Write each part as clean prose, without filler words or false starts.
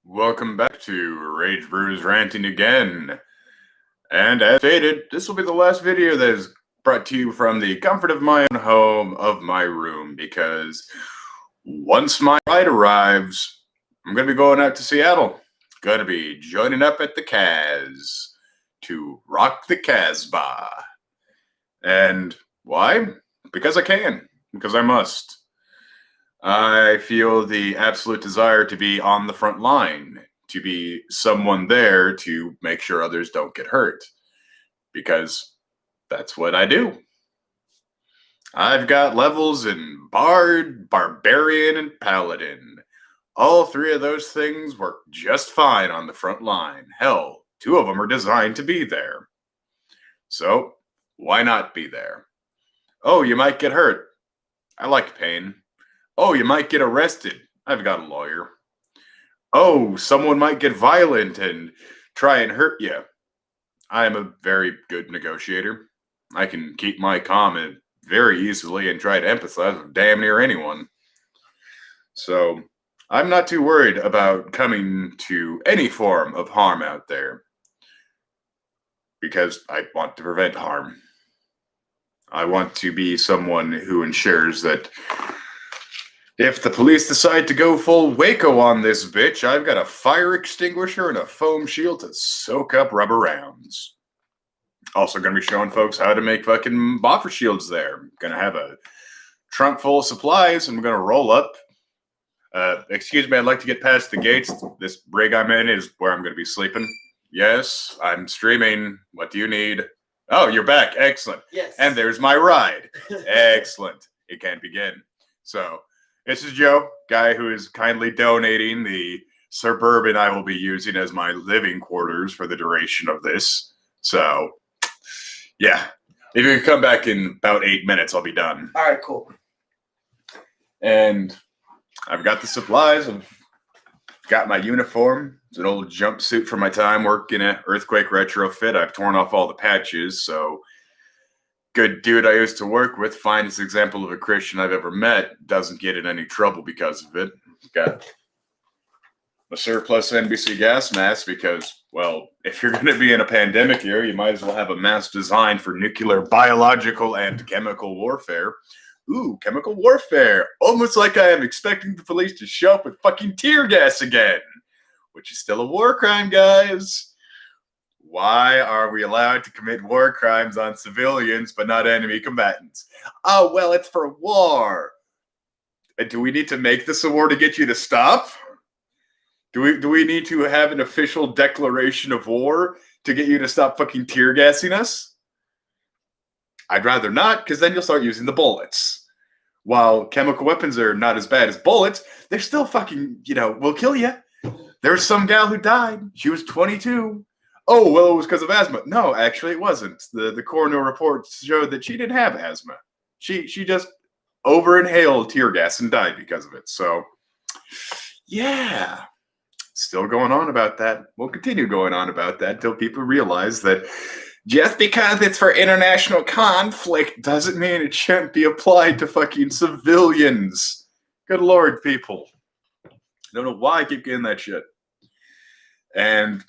Welcome back to Ragebrew's Ranting again. And as stated, this will be the last video that is brought to you from the comfort of my own home, of my room, because once my ride arrives, I'm going to be going out to Seattle. Going to be joining up at the Kaz to rock the Casbah. And why? Because I can. Because I must. I feel the absolute desire to be on the front line, to be someone there to make sure others don't get hurt, because that's what I do. I've got levels in Bard, Barbarian, and Paladin. All three of those things work just fine on the front line. Hell, two of them are designed to be there. So, why not be there? Oh, you might get hurt. I like pain. Oh, you might get arrested. I've got a lawyer. Oh, someone might get violent and try and hurt you. I am a very good negotiator. I can keep my calm very easily and try to empathize with damn near anyone. So, I'm not too worried about coming to any form of harm out there, because I want to prevent harm. I want to be someone who ensures that if the police decide to go full Waco on this bitch, I've got a fire extinguisher and a foam shield to soak up rubber rounds. Also going to be showing folks how to make fucking boffer shields there. Going to have a trunk full of supplies, and we're going to roll up. Excuse me, I'd like to get past the gates. This rig I'm in is where I'm going to be sleeping. Yes, I'm streaming. What do you need? Oh, you're back. Excellent. Yes. And there's my ride. Excellent. It can begin. So, this is Joe, guy who is kindly donating the Suburban I will be using as my living quarters for the duration of this. So, yeah. If you can come back in about 8 minutes, I'll be done. All right, cool. And I've got the supplies. I've got my uniform. It's an old jumpsuit from my time working at Earthquake Retrofit. I've torn off all the patches, so good dude I used to work with, finest example of a Christian I've ever met, doesn't get in any trouble because of it. Got a surplus NBC gas mask because, well, if you're going to be in a pandemic here, you might as well have a mask designed for nuclear, biological, and chemical warfare. Ooh, chemical warfare. Almost like I am expecting the police to show up with fucking tear gas again, which is still a war crime, guys. Why are we allowed to commit war crimes on civilians but not enemy combatants? Oh, well, it's for war. Do we need to make this a war to get you to stop? Do we need to have an official declaration of war to get you to stop fucking tear gassing us? I'd rather not, because then you'll start using the bullets. While chemical weapons are not as bad as bullets, they're still fucking, will kill you. There was some gal who died. She was 22. Oh, well, it was because of asthma. No, actually, it wasn't. The coroner report showed that she didn't have asthma. She just over-inhaled tear gas and died because of it. So, yeah. Still going on about that. We'll continue going on about that until people realize that just because it's for international conflict doesn't mean it shouldn't be applied to fucking civilians. Good Lord, people. I don't know why I keep getting that shit. And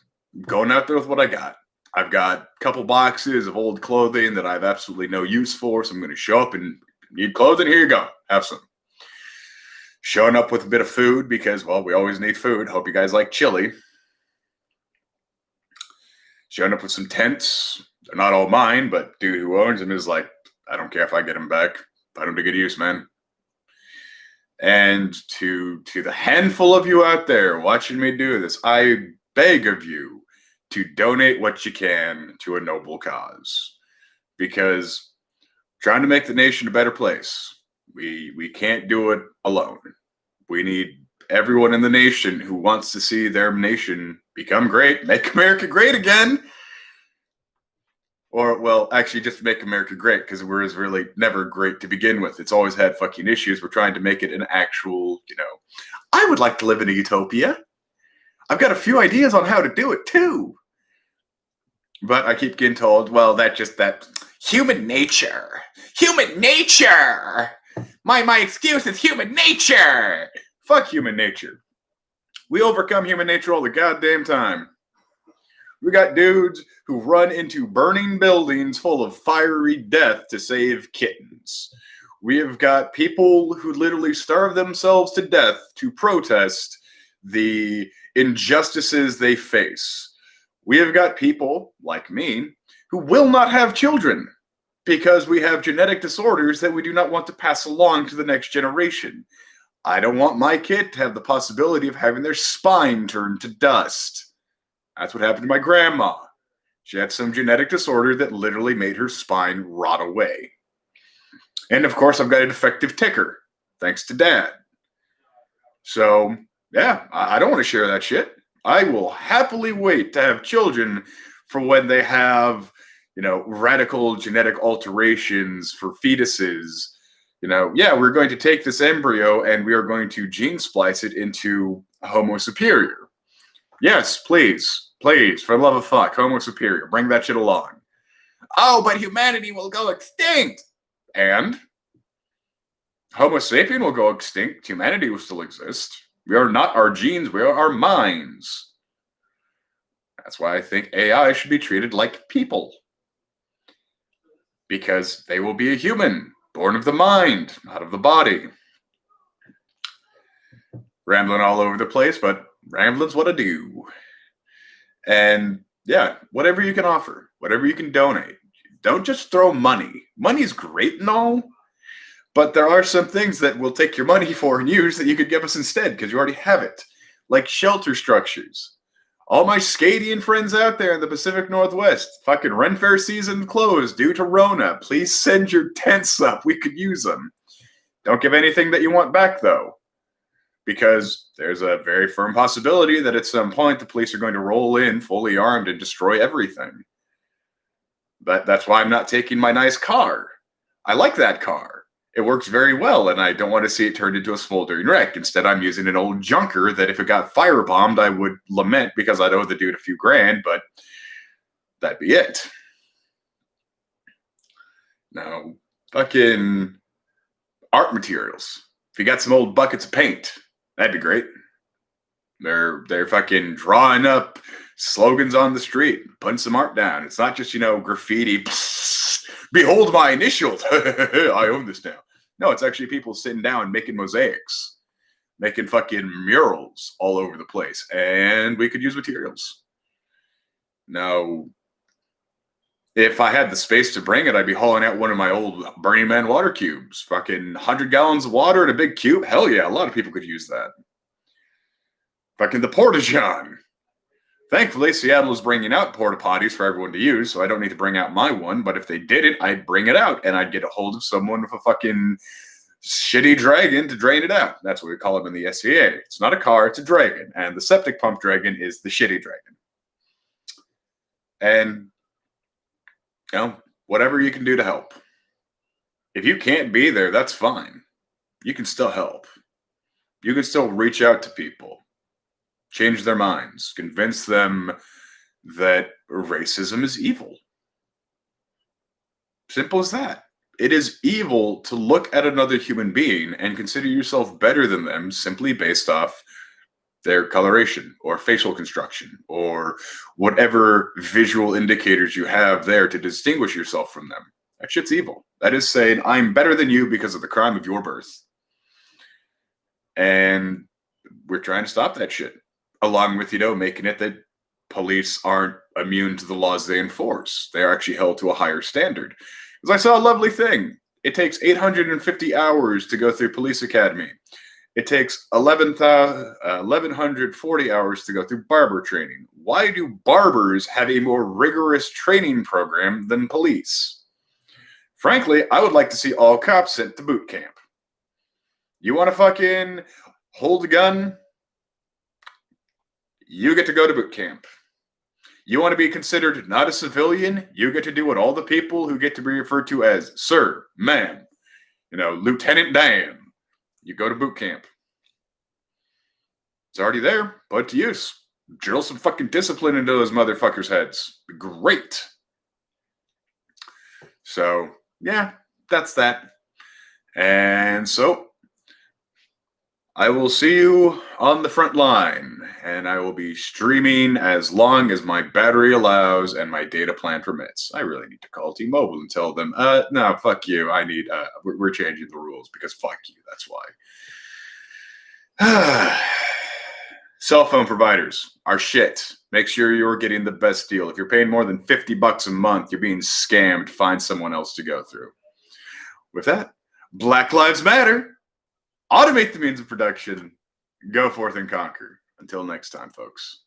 going out there with what I got. I've got a couple boxes of old clothing that I have absolutely no use for, so I'm going to show up and need clothing. Here you go. Have some. Showing up with a bit of food because, well, we always need food. Hope you guys like chili. Showing up with some tents. They're not all mine, but dude who owns them is like, I don't care if I get them back. Put them to good use, man. And to the handful of you out there watching me do this, I beg of you to donate what you can to a noble cause, because trying to make the nation a better place, we can't do it alone. We need everyone in the nation who wants to see their nation become great, make America great again. Or, well, actually just make America great, because we're really never great to begin with. It's always had fucking issues. We're trying to make it an actual, I would like to live in a utopia. I've got a few ideas on how to do it, too. But I keep getting told, well, that human nature. Human nature! My excuse is human nature! Fuck human nature. We overcome human nature all the goddamn time. We got dudes who run into burning buildings full of fiery death to save kittens. We have got people who literally starve themselves to death to protest the injustices they face. We have got people, like me, who will not have children because we have genetic disorders that we do not want to pass along to the next generation. I don't want my kid to have the possibility of having their spine turned to dust. That's what happened to my grandma. She had some genetic disorder that literally made her spine rot away. And of course, I've got a defective ticker, thanks to Dad. So, yeah, I don't want to share that shit. I will happily wait to have children for when they have, radical genetic alterations for fetuses. We're going to take this embryo and we are going to gene splice it into a Homo superior. Yes, please, for the love of fuck, Homo superior, bring that shit along. Oh, but humanity will go extinct. And Homo sapien will go extinct. Humanity will still exist. We are not our genes, we are our minds. That's why I think AI should be treated like people. Because they will be a human, born of the mind, not of the body. Rambling all over the place, but rambling's what I do. And yeah, whatever you can offer, whatever you can donate. Don't just throw money. Money's great and all, but there are some things that we'll take your money for and use that you could give us instead because you already have it. Like shelter structures. All my Scadian friends out there in the Pacific Northwest, fucking Ren Fair season closed due to Rona. Please send your tents up. We could use them. Don't give anything that you want back, though. Because there's a very firm possibility that at some point the police are going to roll in fully armed and destroy everything. But that's why I'm not taking my nice car. I like that car. It works very well, and I don't want to see it turned into a smoldering wreck. Instead, I'm using an old junker that if it got firebombed, I would lament because I'd owe the dude a few grand, but that'd be it. Now, fucking art materials. If you got some old buckets of paint, that'd be great. They're fucking drawing up slogans on the street, putting some art down. It's not just, graffiti. Behold my initials. I own this now. No, it's actually people sitting down making mosaics, making fucking murals all over the place. And we could use materials. Now, if I had the space to bring it, I'd be hauling out one of my old Burning Man water cubes. Fucking 100 gallons of water in a big cube. Hell yeah, a lot of people could use that. Fucking the Porta-John. Thankfully, Seattle is bringing out porta potties for everyone to use, so I don't need to bring out my one. But if they didn't, I'd bring it out, and I'd get a hold of someone with a fucking shitty dragon to drain it out. That's what we call them in the SCA. It's not a car, it's a dragon. And the septic pump dragon is the shitty dragon. And, whatever you can do to help. If you can't be there, that's fine. You can still help. You can still reach out to people. Change their minds, convince them that racism is evil. Simple as that. It is evil to look at another human being and consider yourself better than them simply based off their coloration or facial construction or whatever visual indicators you have there to distinguish yourself from them. That shit's evil. That is saying, I'm better than you because of the crime of your birth. And we're trying to stop that shit. Along with, making it that police aren't immune to the laws they enforce. They are actually held to a higher standard. Because I saw a lovely thing. It takes 850 hours to go through police academy. It takes 1,140 hours to go through barber training. Why do barbers have a more rigorous training program than police? Frankly, I would like to see all cops sent to boot camp. You want to fucking hold a gun? You get to go to boot camp. You want to be considered not a civilian? You get to do what all the people who get to be referred to as sir, ma'am, Lieutenant Dan. You go to boot camp. It's already there. Put it to use. Drill some fucking discipline into those motherfuckers' heads. Great. So, yeah, that's that. And so, I will see you on the front line. and I will be streaming as long as my battery allows and my data plan permits. I really need to call T-Mobile and tell them, no, fuck you. I need, we're changing the rules because fuck you. That's why. Cell phone providers are shit. Make sure you're getting the best deal. If you're paying more than $50 a month, you're being scammed. Find someone else to go through. With that, Black Lives Matter. Automate the means of production. Go forth and conquer. Until next time, folks.